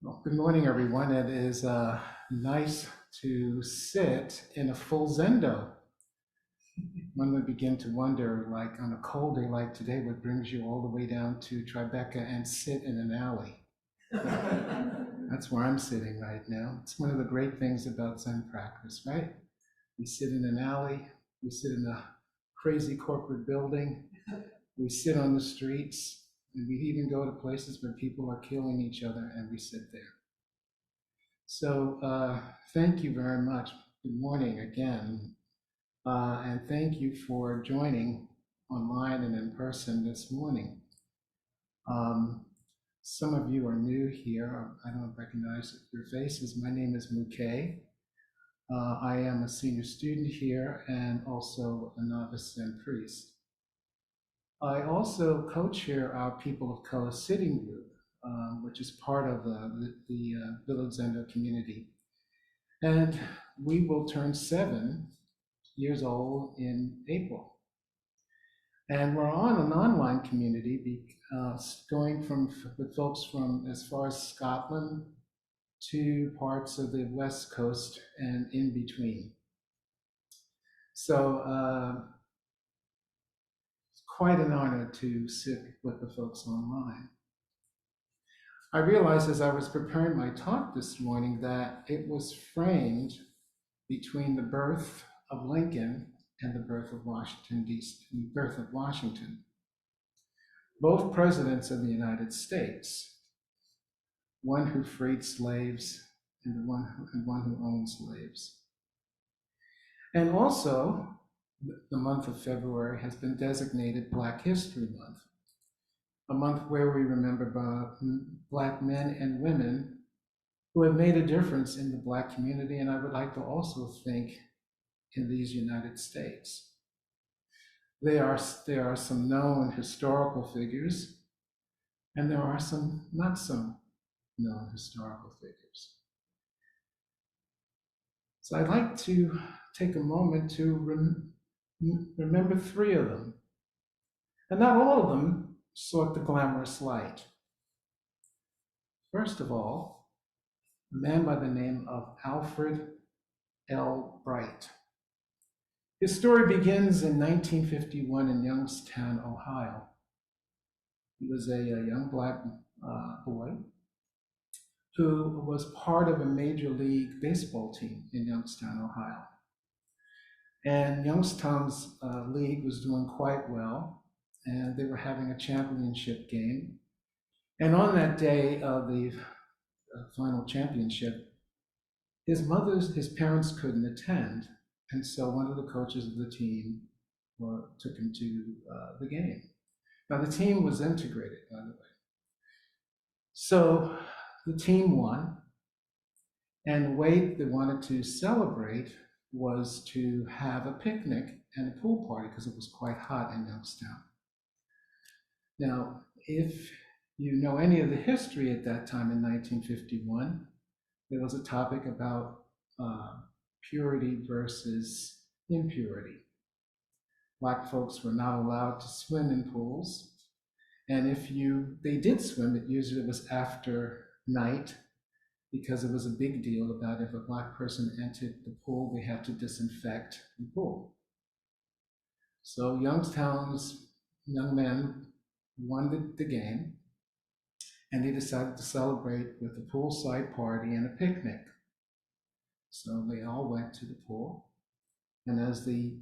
Well, good morning, everyone. It is nice to sit in a full Zendo. One would begin to wonder, like on a cold day like today, what brings you all the way down to Tribeca and sit in an alley? That's where I'm sitting right now. It's one of the great things about Zen practice, right? We sit in an alley, we sit in a crazy corporate building, we sit on the streets, and we even go to places where people are killing each other, and we sit there. So thank you very much. Good morning again. And thank you for joining online and in person this morning. Um, some of you are new here. I don't recognize your faces. My name is Mukei. I am a senior student here and also a novice Zen priest. I also co-chair our People of Color Sitting Group, which is part of the Village Zendo community. And we will turn 7 years old in April. And we're on an online community, going with folks from as far as Scotland to parts of the West Coast and in between. So it's quite an honor to sit with the folks online. I realized as I was preparing my talk this morning that it was framed between the birth of Lincoln and the birth of Washington, D.C., birth of Washington, both presidents of the United States, one who freed slaves and one who owned slaves. And also, the month of February has been designated Black History Month, a month where we remember Black men and women who have made a difference in the Black community, and I would like to also think in these United States. There are some known historical figures, and there are some not so known historical figures. So I'd like to take a moment to remember 3 of them. And not all of them sought the glamorous light. First of all, a man by the name of Alfred L. Bright. His story begins in 1951 in Youngstown, Ohio. He was a young Black boy who was part of a major league baseball team in Youngstown, Ohio. And Youngstown's league was doing quite well, and they were having a championship game. And on that day of the final championship, his parents couldn't attend, and so one of the coaches of the team took him to the game. Now the team was integrated, by the way. So the team won, and the way they wanted to celebrate was to have a picnic and a pool party because it was quite hot in Youngstown. Now, if you know any of the history at that time in 1951, there was a topic about purity versus impurity. Black folks were not allowed to swim in pools, and if they did swim, it usually was after night because it was a big deal about if a Black person entered the pool, they had to disinfect the pool. So Youngstown's young men won the game, and they decided to celebrate with a poolside party and a picnic. So they all went to the pool, and as the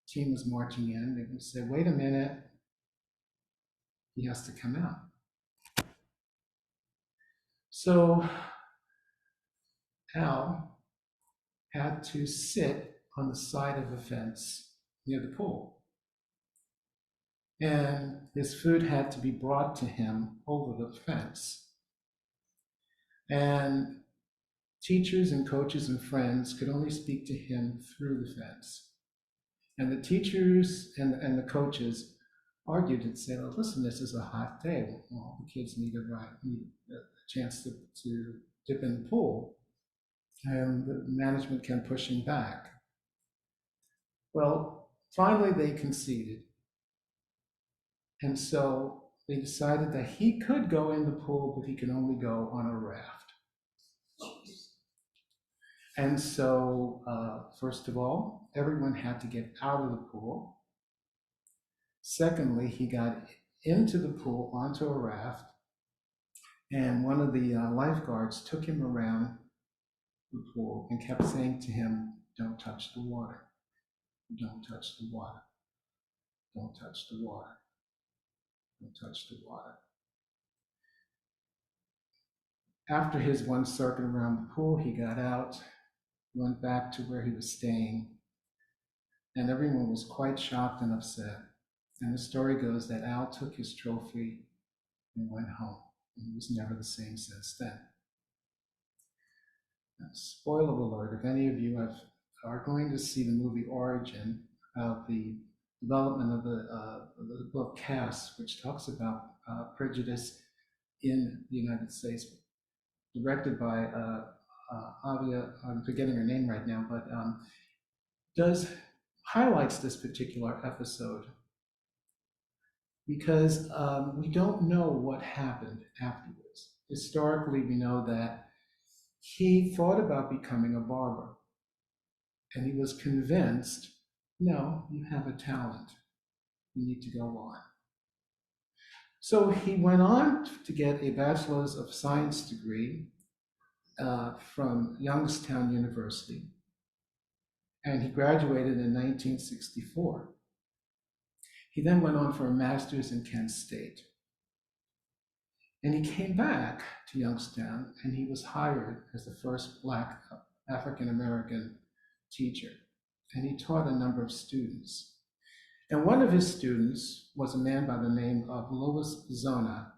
team was marching in, they would say, "Wait a minute, he has to come out." So Al had to sit on the side of a fence near the pool. And his food had to be brought to him over the fence. And teachers and coaches and friends could only speak to him through the fence. And the teachers and the coaches argued and said, "Oh, listen, this is a hot day. Well, the kids need a chance to dip in the pool. And the management kept pushing back." Well, finally they conceded. And so they decided that he could go in the pool, but he could only go on a raft. And so, first of all, everyone had to get out of the pool. Secondly, he got into the pool onto a raft, and one of the lifeguards took him around the pool and kept saying to him, "Don't touch the water. Don't touch the water. Don't touch the water. Don't touch the water." After his one circuit around the pool, he got out, went back to where he was staying, and everyone was quite shocked and upset. And the story goes that Al took his trophy and went home, and he was never the same since then. Now, spoiler alert, if any of you are going to see the movie Origin, about the development of the book Caste, which talks about prejudice in the United States, directed by Avia, I'm forgetting her name right now, but does highlights this particular episode because we don't know what happened afterwards. Historically, we know that he thought about becoming a barber, and he was convinced, no, you have a talent. You need to go on. So he went on to get a Bachelor's of Science degree from Youngstown University, and he graduated in 1964. He then went on for a master's in Kent State. And he came back to Youngstown, and he was hired as the first Black African American teacher. And he taught a number of students. And one of his students was a man by the name of Louis Zona,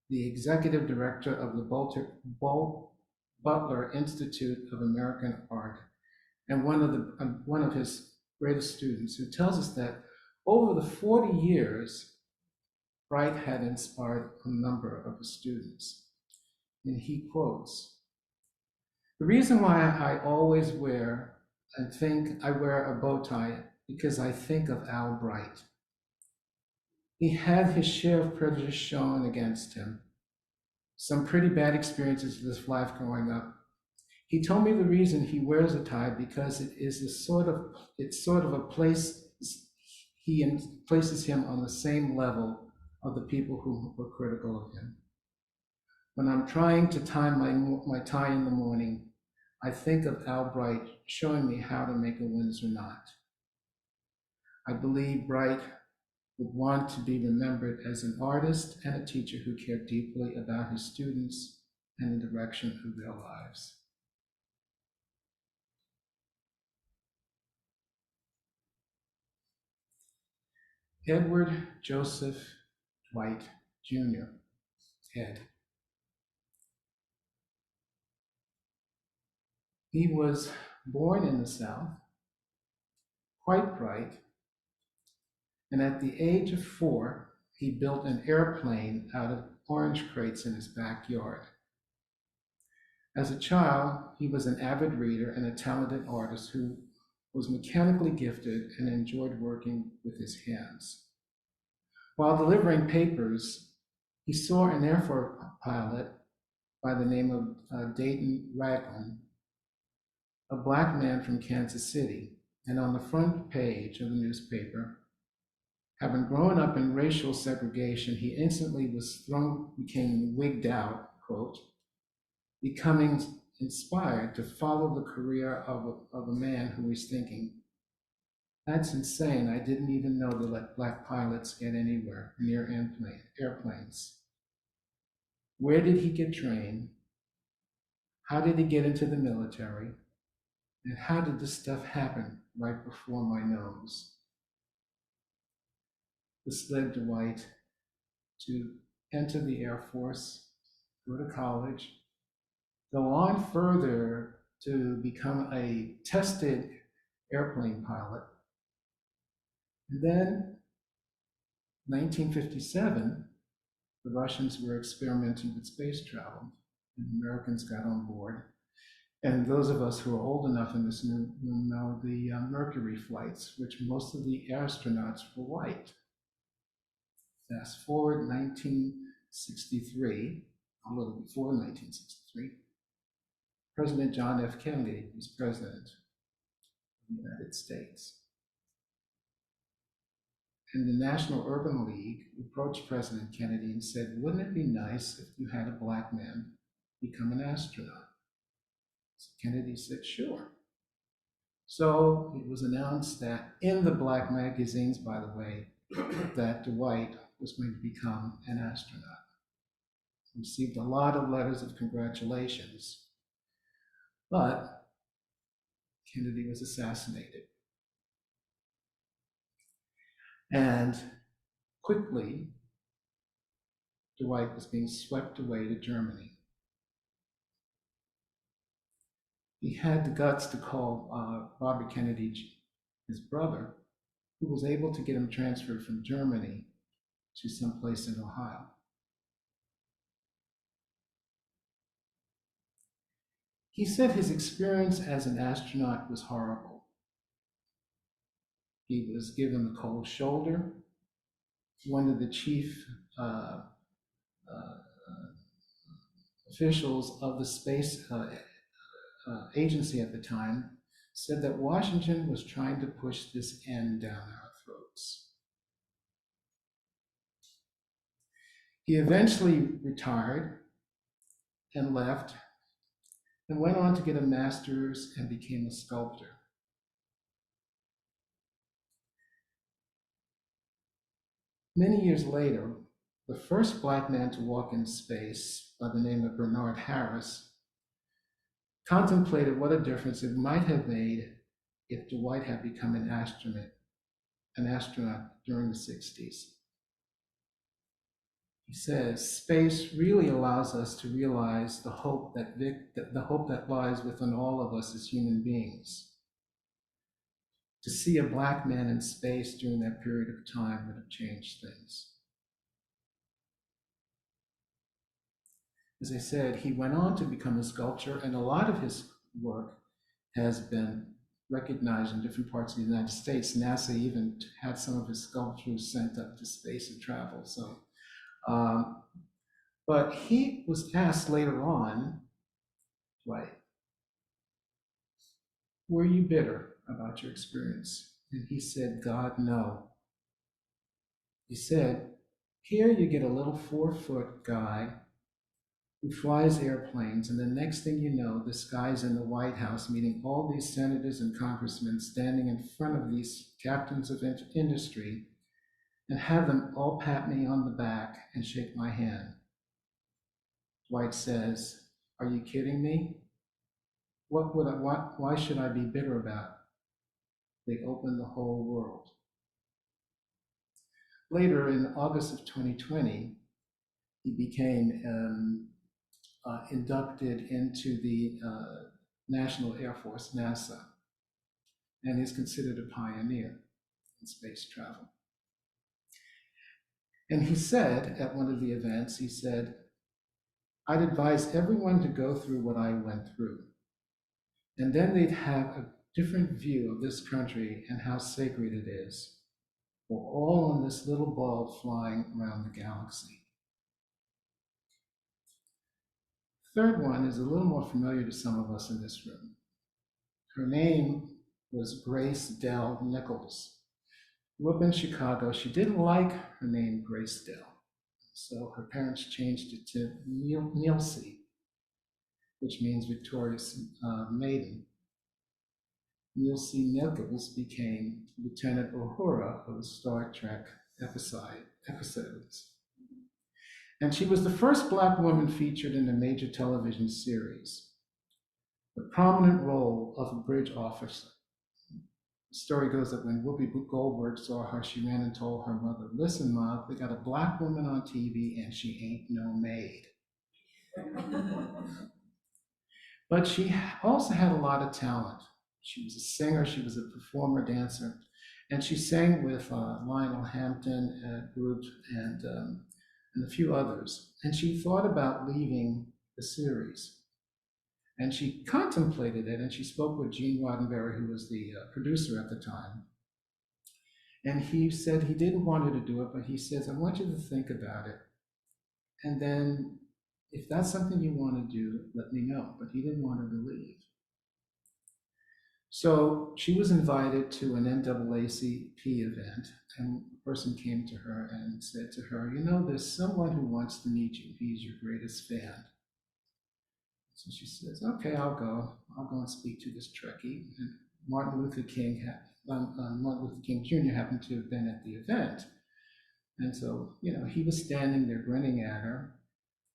the executive director of the Butler Institute of American Art, and one of his greatest students, who tells us that over the 40 years, Bright had inspired a number of his students. And he quotes, "The reason why I always wear a bow tie because I think of Al Bright. He had his share of prejudice shown against him, some pretty bad experiences in his life growing up. He told me the reason he wears a tie because it's sort of a place places him on the same level of the people who were critical of him. When I'm trying to tie my tie in the morning, I think of Al Bright showing me how to make a Windsor knot. I believe Bright would want to be remembered as an artist and a teacher who cared deeply about his students and the direction of their lives." Edward Joseph Dwight Jr., Ed. He was born in the South, quite bright, and at the age of 4, he built an airplane out of orange crates in his backyard. As a child, he was an avid reader and a talented artist who was mechanically gifted and enjoyed working with his hands. While delivering papers, he saw an Air Force pilot by the name of Dayton Ragland, a Black man from Kansas City, and on the front page of the newspaper, having grown up in racial segregation, he instantly became wigged out, quote, becoming inspired to follow the career of a man who was thinking, "That's insane. I didn't even know they let Black pilots get anywhere near airplanes. Where did he get trained? How did he get into the military? And how did this stuff happen right before my nose?" This led Dwight to enter the Air Force, go to college, go on further to become a tested airplane pilot. And then, 1957, the Russians were experimenting with space travel, and the Americans got on board. And those of us who are old enough in this room know the Mercury flights, which most of the astronauts were white. Fast forward 1963, a little before 1963, President John F. Kennedy was president of the United States. And the National Urban League approached President Kennedy and said, wouldn't it be nice if you had a black man become an astronaut? So Kennedy said, sure. So it was announced that in the black magazines, by the way, that Dwight was going to become an astronaut. He received a lot of letters of congratulations, but Kennedy was assassinated. And quickly, Dwight was being swept away to Germany. He had the guts to call Robert Kennedy his brother, who was able to get him transferred from Germany to someplace in Ohio. He said his experience as an astronaut was horrible. He was given the cold shoulder. One of the chief officials of the space agency at the time said that Washington was trying to push this end down our throats. He eventually retired and left and went on to get a master's and became a sculptor. Many years later, the first black man to walk in space, by the name of Bernard Harris, contemplated what a difference it might have made if Dwight had become an astronaut during the 60s. He says, space really allows us to realize the hope that lies within all of us as human beings. To see a black man in space during that period of time would have changed things. As I said, he went on to become a sculptor, and a lot of his work has been recognized in different parts of the United States. NASA even had some of his sculptures sent up to space and travel. But he was asked later on, right, were you bitter about your experience? And he said, God, no. He said, here you get a little 4-foot guy who flies airplanes, and the next thing you know, this guy's in the White House meeting all these senators and congressmen standing in front of these captains of industry and have them all pat me on the back and shake my hand. Dwight says, are you kidding me? Why should I be bitter about it? They opened the whole world. Later, in August of 2020, he became inducted into the National Air Force, NASA, and is considered a pioneer in space travel. And he said at one of the events, he said, I'd advise everyone to go through what I went through. And then they'd have a different view of this country and how sacred it is. We're all on this little ball flying around the galaxy. Third one is a little more familiar to some of us in this room. Her name was Grace Dell Nichols. Grew up in Chicago. She didn't like her name Grace Dell, so her parents changed it to Nielsie, which means victorious maiden. Nielsie Nichols became Lieutenant Uhura of the Star Trek episodes. And she was the first black woman featured in a major television series, the prominent role of a bridge officer. The story goes that when Whoopi Goldberg saw her, she ran and told her mother, listen, Mom, we got a black woman on TV and she ain't no maid. But she also had a lot of talent. She was a singer, she was a performer, dancer, and she sang with Lionel Hampton group and a few others. And she thought about leaving the series. And she contemplated it, and she spoke with Gene Roddenberry, who was the producer at the time. And he said he didn't want her to do it, but he says, I want you to think about it. And then if that's something you want to do, let me know. But he didn't want her to leave. So she was invited to an NAACP event, and a person came to her and said to her, you know, there's someone who wants to meet you. He's your greatest fan. So she says, okay, I'll go. I'll go and speak to this Trekkie. And Martin Luther King Jr. happened to have been at the event. And so, you know, he was standing there grinning at her.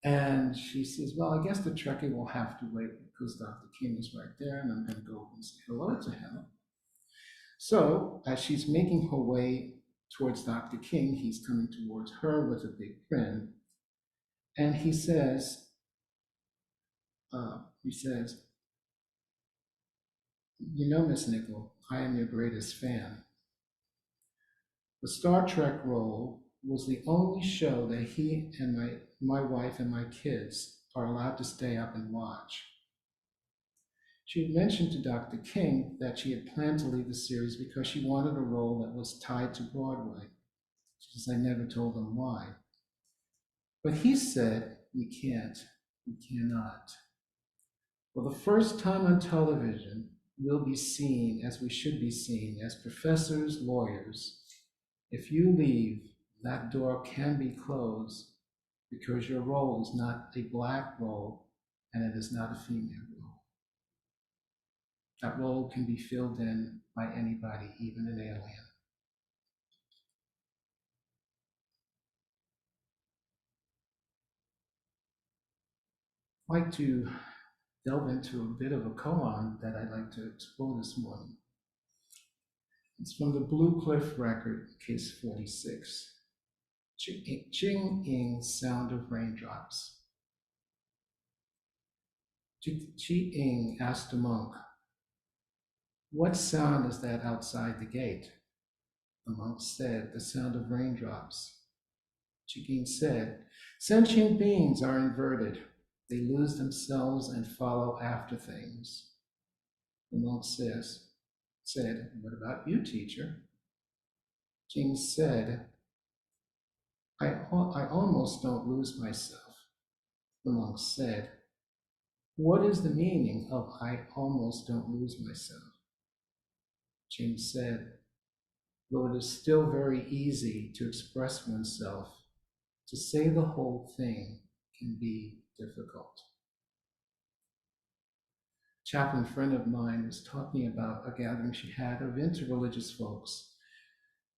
And she says, well, I guess the Trekkie will have to wait because Dr. King is right there, and I'm going to go and say hello to him. So as she's making her way towards Dr. King, he's coming towards her with a big grin. And he says, he says, you know, Miss Nickel, I am your greatest fan. The Star Trek role was the only show that he and my wife and my kids are allowed to stay up and watch. She had mentioned to Dr. King that she had planned to leave the series because she wanted a role that was tied to Broadway. She says, I never told him why. But he said, we can't, we cannot. For the first time on television, we'll be seen as we should be seen, as professors, lawyers. If you leave, that door can be closed because your role is not a black role and it is not a female role. That role can be filled in by anybody, even an alien. I'd like to delve into a bit of a koan that I'd like to explore this morning. It's from the Blue Cliff record, case 46. Ching sound of raindrops. Ching asked the monk, what sound is that outside the gate? The monk said, the sound of raindrops. Ching said, sentient beings are inverted. They lose themselves and follow after things. The monk said, what about you, teacher? Ching said, I almost don't lose myself. The monk said, what is the meaning of I almost don't lose myself? Ching said, though it is still very easy to express oneself, to say the whole thing can be difficult. A chaplain friend of mine was talking about a gathering she had of interreligious folks,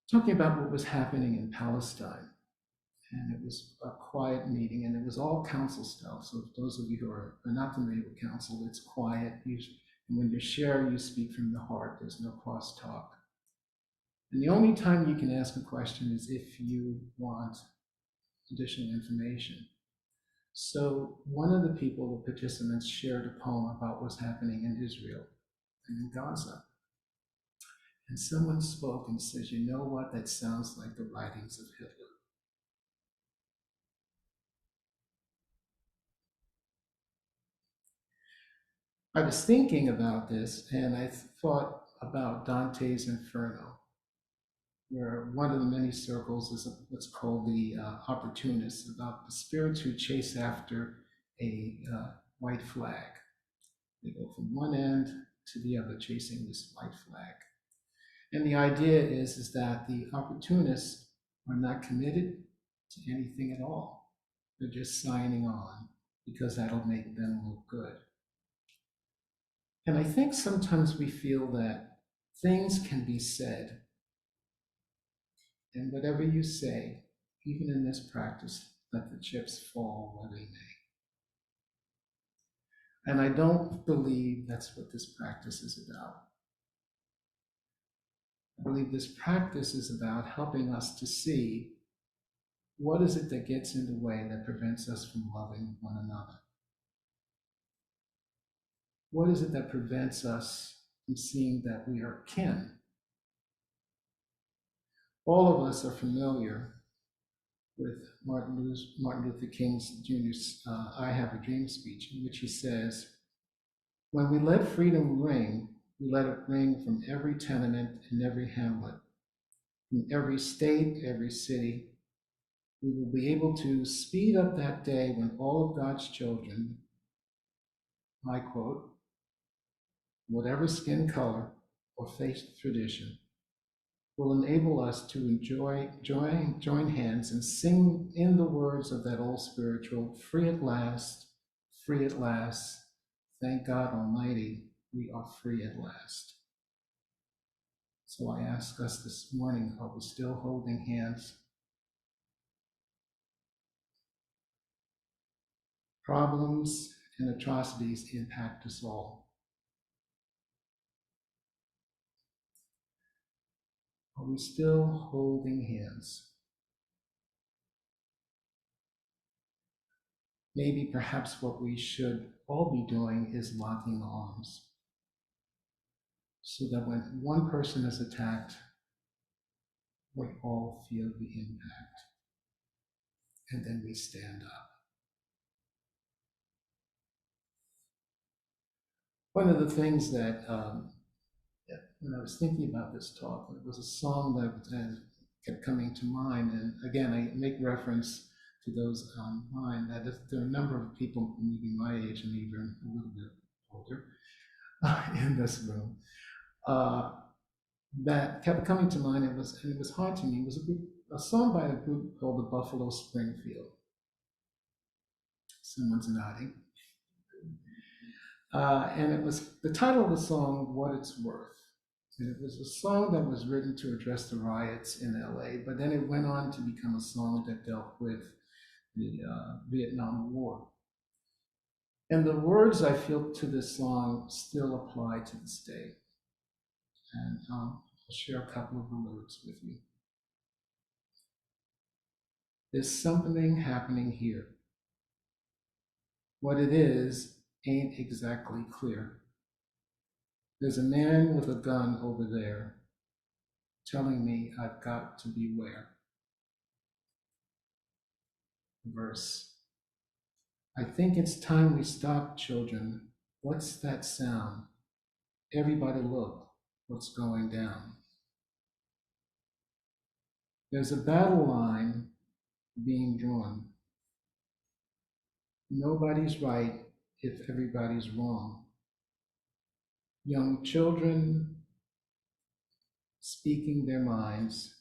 talking about what was happening in Palestine. And it was a quiet meeting, and it was all council style. So those of you who are not familiar with council, it's quiet. And when you share, you speak from the heart. There's no cross-talk. And the only time you can ask a question is if you want additional information. So one of the people, the participants, shared a poem about what's happening in Israel and in Gaza. And someone spoke and says, you know what, that sounds like the writings of Hitler. I was thinking about this, and I thought about Dante's Inferno, where one of the many circles is what's called the opportunists, about the spirits who chase after a white flag. They go from one end to the other, chasing this white flag. And the idea is that the opportunists are not committed to anything at all. They're just signing on because that'll make them look good. And I think sometimes we feel that things can be said, and whatever you say, even in this practice, let the chips fall where they may. And I don't believe that's what this practice is about. I believe this practice is about helping us to see what is it that gets in the way that prevents us from loving one another. What is it that prevents us from seeing that we are kin? All of us are familiar with Martin Luther King Jr.'s I Have a Dream speech, in which he says, when we let freedom ring, we let it ring from every tenement and every hamlet. in every state, every city. We will be able to speed up that day when all of God's children, I quote, whatever skin color or faith tradition, will enable us to join hands and sing in the words of that old spiritual, free at last. Thank God Almighty, we are free at last. So I ask us this morning, are we still holding hands? Problems and atrocities impact us all. Are we still holding hands? Maybe perhaps what we should all be doing is locking arms so that when one person is attacked, we all feel the impact and then we stand up. One of the things that, when I was thinking about this talk, it was a song that kept coming to mind. And again, I make reference to those online, that there are a number of people, maybe my age and even a little bit older, in this room, that kept coming to mind. It was haunting me. It was a song by a group called the Buffalo Springfield. Someone's nodding. And it was the title of the song, What It's Worth. And it was a song that was written to address the riots in LA, but then it went on to become a song that dealt with the Vietnam War. And the words I feel to this song still apply to this day. And I'll share a couple of the lyrics with you. There's something happening here. What it is ain't exactly clear. There's a man with a gun over there telling me I've got to beware. Verse. I think it's time we stop, children. What's that sound? Everybody look, what's going down? There's a battle line being drawn. Nobody's right if everybody's wrong. Young children speaking their minds,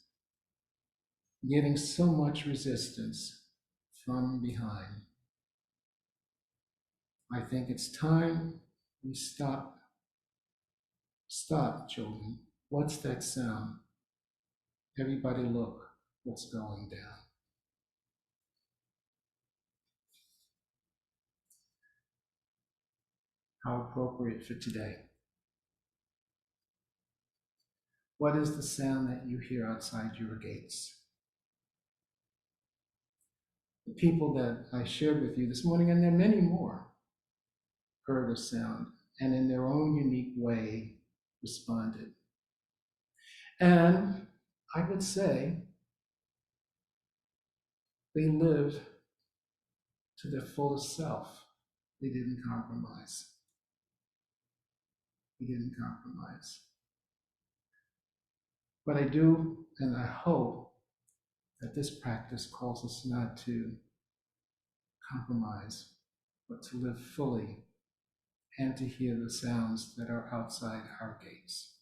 getting so much resistance from behind. I think it's time we stop. Stop, children. What's that sound? Everybody look, what's going down? How appropriate for today. What is the sound that you hear outside your gates? The people that I shared with you this morning, and there are many more, heard a sound and in their own unique way responded. And I would say they lived to their fullest self. They didn't compromise. They didn't compromise. But I do, and I hope that this practice calls us not to compromise, but to live fully and to hear the sounds that are outside our gates.